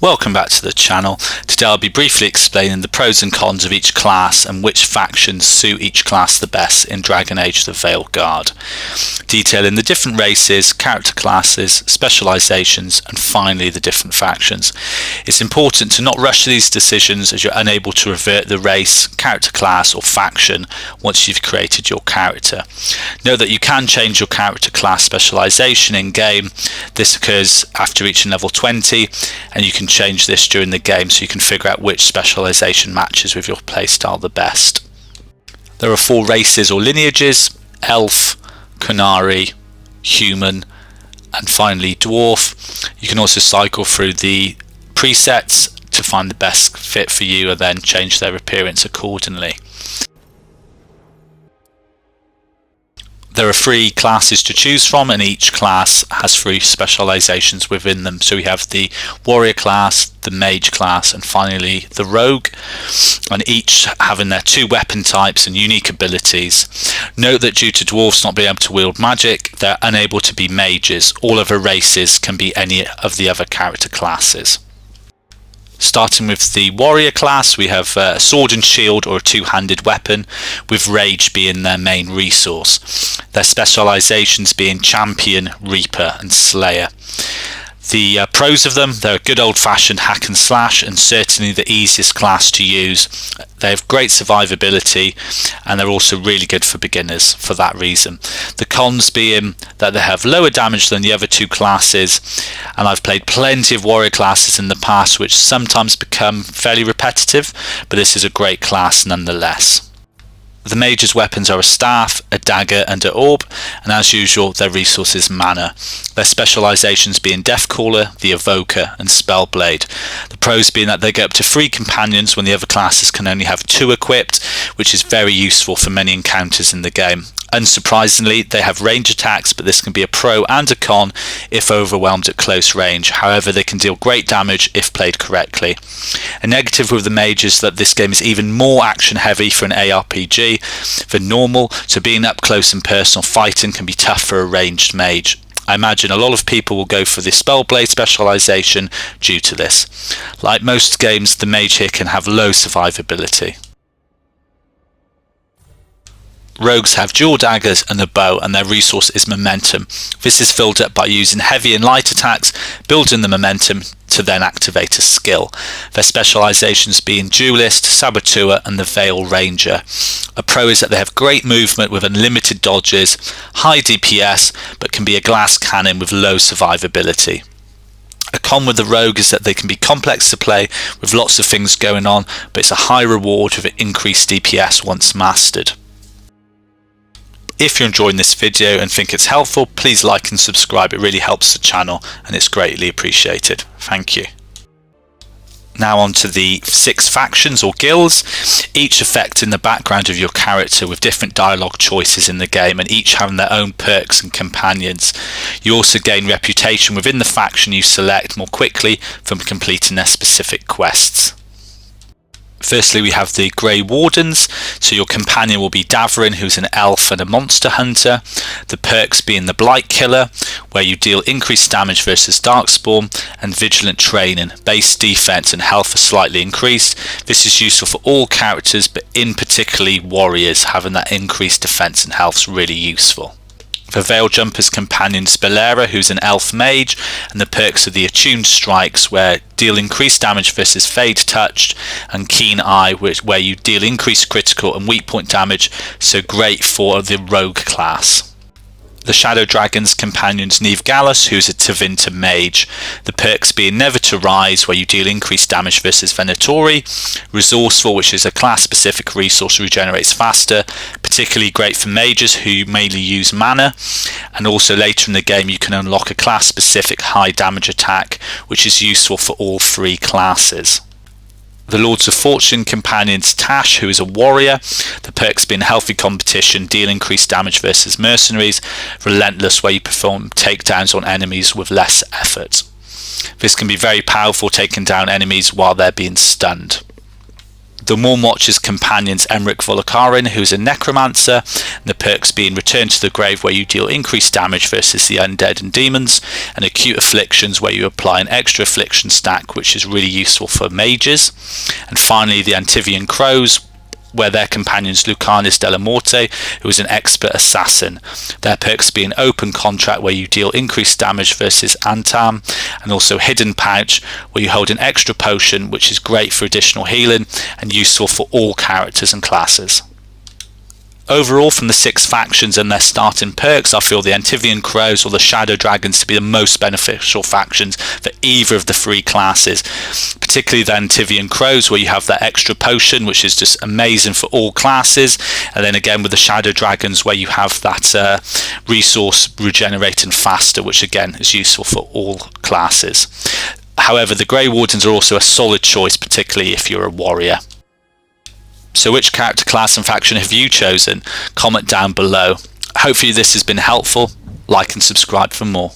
Welcome back to the channel. Today I'll be briefly explaining the pros and cons of each class and which factions suit each class the best in Dragon Age the Veilguard, detailing the different races, character classes, specializations and finally the different factions. It's important to not rush these decisions as you're unable to revert the race, character class or faction once you've created your character. Note that you can change your character class specialization in game. This occurs after reaching level 20 and you can change this during the game so you can figure out which specialization matches with your playstyle the best. There are 4 races or lineages: elf, Qunari, human and finally dwarf. You can also cycle through the presets to find the best fit for you and then change their appearance accordingly. There are 3 classes to choose from and each class has 3 specializations within them. So we have the warrior class, the mage class and finally the rogue, and each having their 2 weapon types and unique abilities. Note that due to dwarves not being able to wield magic, they're unable to be mages. All other races can be any of the other character classes. Starting with the warrior class, we have a sword and shield or a 2-handed weapon, with rage being their main resource. Their specializations being champion, reaper and slayer. The pros of them: they're a good old-fashioned hack and slash and certainly the easiest class to use. They have great survivability and they're also really good for beginners for that reason. The cons being that they have lower damage than the other 2 classes, and I've played plenty of warrior classes in the past which sometimes become fairly repetitive, but this is a great class nonetheless. The mage's weapons are a staff, a dagger and an orb, and as usual their resource is mana. Their specializations being Deathcaller, the Evoker and Spellblade. The pros being that they get up to 3 companions when the other classes can only have 2 equipped, which is very useful for many encounters in the game. Unsurprisingly, they have range attacks, but this can be a pro and a con if overwhelmed at close range. However, they can deal great damage if played correctly. A negative with the mage is that this game is even more action heavy for an ARPG than normal, so being up close and personal fighting can be tough for a ranged mage. I imagine a lot of people will go for the Spellblade specialization due to this. Like most games, the mage here can have low survivability. Rogues have dual daggers and a bow and their resource is momentum. This is filled up by using heavy and light attacks, building the momentum to then activate a skill. Their specializations being Duelist, Saboteur and the Veil Ranger. A pro is that they have great movement with unlimited dodges, high DPS, but can be a glass cannon with low survivability. A con with the rogue is that they can be complex to play with lots of things going on, but it's a high reward with an increased DPS once mastered. If you're enjoying this video and think it's helpful, please like and subscribe. It really helps the channel and it's greatly appreciated. Thank you. Now on to the 6 factions or guilds, each affecting the background of your character with different dialogue choices in the game and each having their own perks and companions. You also gain reputation within the faction you select more quickly from completing their specific quests. Firstly, we have the Grey Wardens, so your companion will be Davrin, who's an elf and a monster hunter. The perks being the Blight Killer, where you deal increased damage versus Darkspawn, and Vigilant Training, base defense and health are slightly increased. This is useful for all characters, but in particularly warriors, having that increased defense and health is really useful. The Veiljumper's companion Spelera, who's an elf mage, and the perks are the Attuned Strikes, where deal increased damage versus Fade Touched, and Keen Eye, where you deal increased critical and weak point damage, so great for the rogue class. The Shadow Dragon's companion's Neve Gallus, who's a Tevinter mage. The perks being Never to Rise, where you deal increased damage versus Venatori. Resourceful, which is a class-specific resource, regenerates faster, particularly great for mages who mainly use mana. And also later in the game you can unlock a class-specific high damage attack, which is useful for all 3 classes. The Lords of Fortune companion's Tash, who is a warrior. The perks being healthy competition, deal increased damage versus mercenaries, relentless, where you perform takedowns on enemies with less effort. This can be very powerful, taking down enemies while they're being stunned. The Morn Watcher's companion's Emmerich Volkarin, who's a necromancer, and the perks being Return to the Grave, where you deal increased damage versus the undead and demons, and Acute Afflictions, where you apply an extra affliction stack, which is really useful for mages. And finally, the Antivian Crows, where their companion's Lucanus Della Morte, who is an expert assassin. Their perks being Open Contract, where you deal increased damage versus Antam, and also Hidden Pouch, where you hold an extra potion, which is great for additional healing and useful for all characters and classes. Overall, from the 6 factions and their starting perks, I feel the Antivian Crows or the Shadow Dragons to be the most beneficial factions for either of the 3 classes, particularly the Antivian Crows, where you have that extra potion, which is just amazing for all classes, and then again with the Shadow Dragons, where you have that resource regenerating faster, which again is useful for all classes. However, the Grey Wardens are also a solid choice, particularly if you're a warrior. So which character class and faction have you chosen? Comment down below. Hopefully this has been helpful. Like and subscribe for more.